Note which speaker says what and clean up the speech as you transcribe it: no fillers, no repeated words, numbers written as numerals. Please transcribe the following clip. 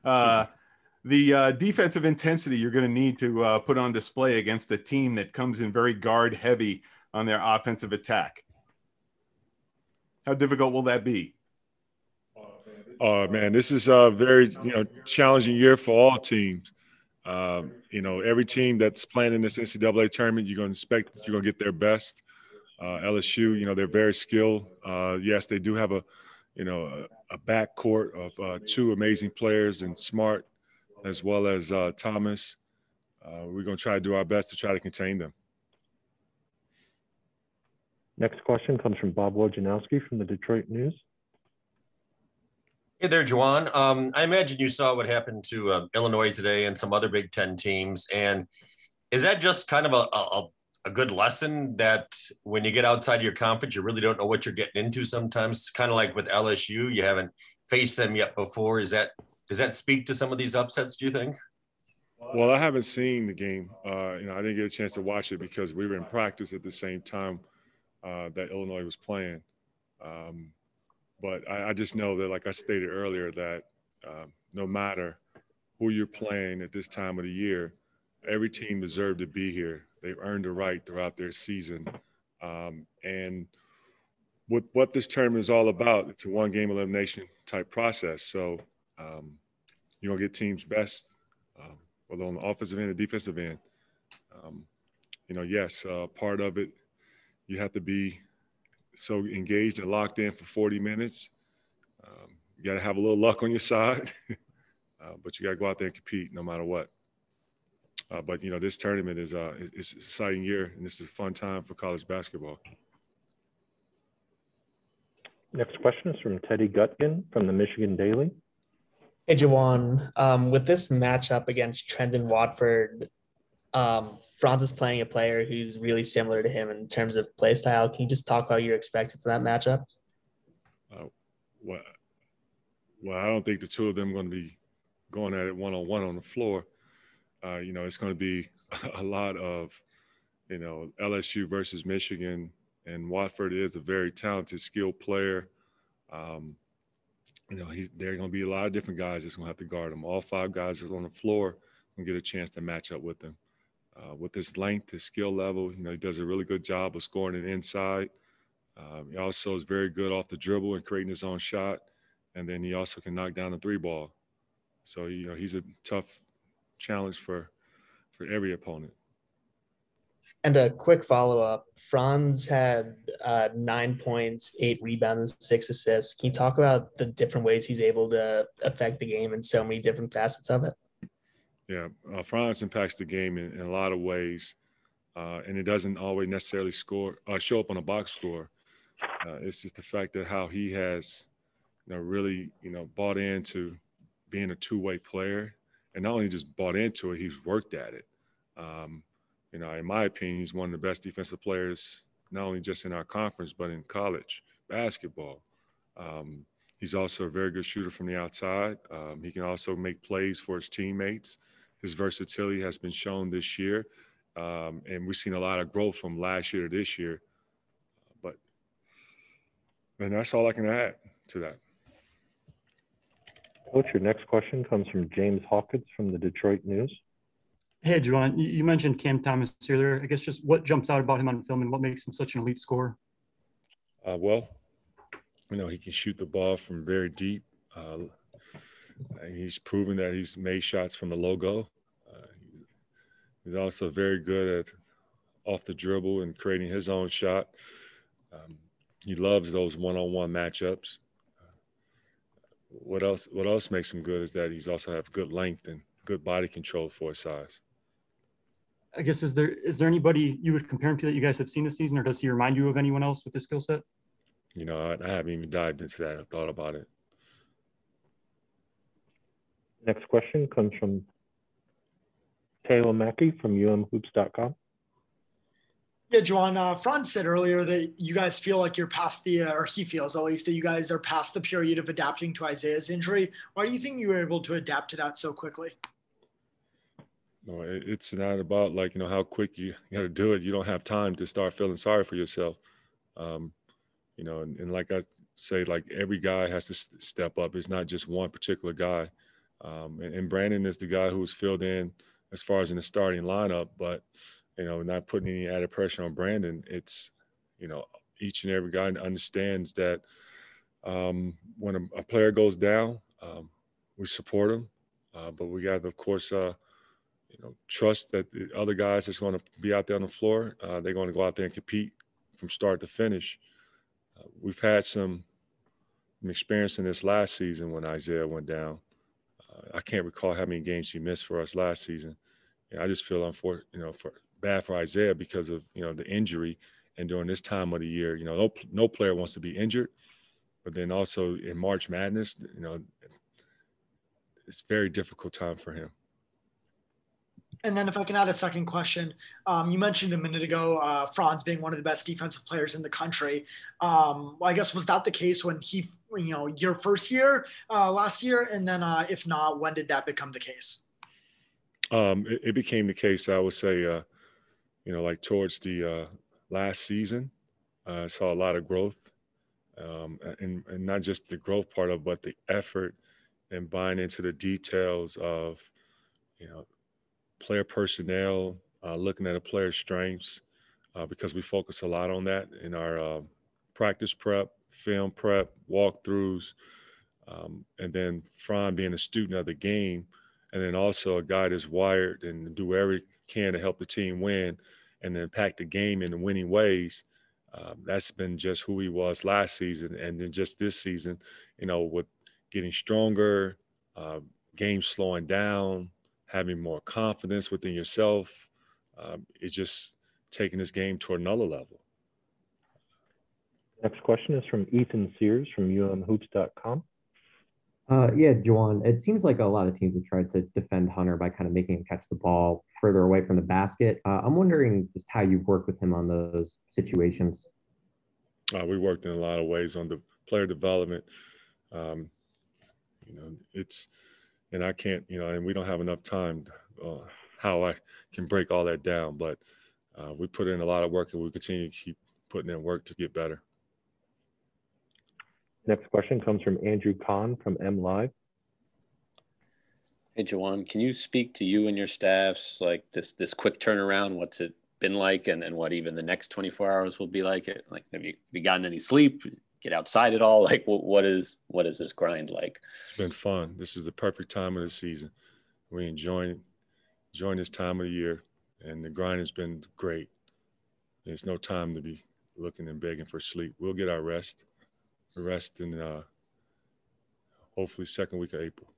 Speaker 1: The defensive intensity you're going to need to put on display against a team that comes in very guard heavy on their offensive attack. How difficult will that be?
Speaker 2: Oh man, this is a very challenging year for all teams. Every team that's playing in this NCAA tournament, you're going to expect that you're going to get their best. LSU, they're very skilled. Yes, they do have a backcourt of two amazing players in Smart as well as Thomas. We're going to try to do our best to try to contain them.
Speaker 3: Next question comes from Bob Wojnarowski from the Detroit News.
Speaker 4: Hey there, Juwan. I imagine you saw what happened to Illinois today and some other Big Ten teams. And is that just kind of a good lesson that when you get outside your conference, you really don't know what you're getting into sometimes? Kind of like with LSU, you haven't faced them yet before. Does that speak to some of these upsets, do you think?
Speaker 2: Well, I haven't seen the game. I didn't get a chance to watch it because we were in practice at the same time that Illinois was playing. But I just know that, like I stated earlier, that no matter who you're playing at this time of the year, every team deserved to be here. They've earned the right throughout their season. And with what this tournament is all about, it's a one-game elimination type process. So you're going to get teams best, whether on the offensive end or defensive end. Yes, part of it, you have to be so engaged and locked in for 40 minutes. You got to have a little luck on your side, but you got to go out there and compete no matter what. But this tournament is it's an exciting year, and this is a fun time for college basketball.
Speaker 3: Next question is from Teddy Gutkin from the Michigan Daily.
Speaker 5: Hey, Juwan. With this matchup against Trendon Watford, Franz is playing a player who's really similar to him in terms of play style. Can you just talk about what you're expecting for that matchup?
Speaker 2: Well, I don't think the two of them are going to be going at it one-on-one on the floor. It's going to be a lot of, LSU versus Michigan, and Watford is a very talented, skilled player. There are going to be a lot of different guys that's going to have to guard him. All five guys that's on the floor going to get a chance to match up with him. With his length, his skill level, he does a really good job of scoring it inside. He also is very good off the dribble and creating his own shot. And then he also can knock down the three ball. So, he's a tough challenge for every opponent.
Speaker 5: And a quick follow-up, Franz had 9 points, 8 rebounds, 6 assists. Can you talk about the different ways he's able to affect the game in so many different facets of it?
Speaker 2: Yeah, Franz impacts the game in a lot of ways, and it doesn't always necessarily show up on a box score. It's just the fact that how he has, really, bought into being a two-way player, and not only just bought into it, he's worked at it. In my opinion, he's one of the best defensive players, not only just in our conference, but in college basketball. He's also a very good shooter from the outside. He can also make plays for his teammates. His versatility has been shown this year, and we've seen a lot of growth from last year to this year. And that's all I can add to that.
Speaker 3: Coach, your next question comes from James Hawkins from the Detroit News.
Speaker 6: Hey, Juwan, you mentioned Cam Thomas earlier. I guess just what jumps out about him on film and what makes him such an elite scorer?
Speaker 2: He can shoot the ball from very deep. He's proven that he's made shots from the logo. He's also very good at off the dribble and creating his own shot. He loves those one-on-one matchups. What else makes him good is that he's also have good length and good body control for his size.
Speaker 6: I guess, is there anybody you would compare him to that you guys have seen this season, or does he remind you of anyone else with this skill set?
Speaker 2: I haven't even dived into that. I've thought about it.
Speaker 3: Next question comes from Taylor Mackey from umhoops.com.
Speaker 7: Yeah, Juwan, Franz said earlier that you guys feel like you're past or he feels at least, that you guys are past the period of adapting to Isaiah's injury. Why do you think you were able to adapt to that so quickly?
Speaker 2: No, it's not about how quick you got to do it. You don't have time to start feeling sorry for yourself. And like I say, every guy has to step up. It's not just one particular guy. And Brandon is the guy who's filled in as far as in the starting lineup, but, not putting any added pressure on Brandon. It's, each and every guy understands that when a player goes down, we support him, but we got to, of course, trust that the other guys that's going to be out there on the floor, they're going to go out there and compete from start to finish. We've had some experience in this last season when Isaiah went down. I can't recall how many games he missed for us last season. I just feel bad for Isaiah because of the injury, and during this time of the year, no player wants to be injured, but then also in March Madness, it's a very difficult time for him.
Speaker 7: And then if I can add a second question, you mentioned a minute ago, Franz being one of the best defensive players in the country. I guess, was that the case when he, your first year last year? And then if not, when did that become the case?
Speaker 2: It became the case, I would say, like towards the last season. I saw a lot of growth, and not just the growth part of, but the effort and buying into the details of, player personnel, looking at a player's strengths, because we focus a lot on that in our practice prep, film prep, walkthroughs, and then Fran being a student of the game, and then also a guy that's wired and do every can to help the team win and then impact the game in the winning ways. That's been just who he was last season. And then just this season, with getting stronger, games slowing down, having more confidence within yourself, it's just taking this game to another level.
Speaker 3: Next question is from Ethan Sears from umhoops.com.
Speaker 8: Yeah, Juwan, it seems like a lot of teams have tried to defend Hunter by kind of making him catch the ball further away from the basket. I'm wondering just how you've worked with him on those situations.
Speaker 2: We worked in a lot of ways on the player development. And I can't, and we don't have enough time how I can break all that down, but we put in a lot of work and we continue to keep putting in work to get better.
Speaker 3: Next question comes from Andrew Kahn from MLive.
Speaker 9: Hey, Juwan, can you speak to you and your staffs, like this quick turnaround? What's it been like, and what even the next 24 hours will be like? Like, have you gotten any sleep? Get outside at all? Like, what is this grind like?
Speaker 2: It's been fun. This is the perfect time of the season. We enjoying this time of the year, and the grind has been great. There's no time to be looking and begging for sleep. We'll get our rest in hopefully second week of April.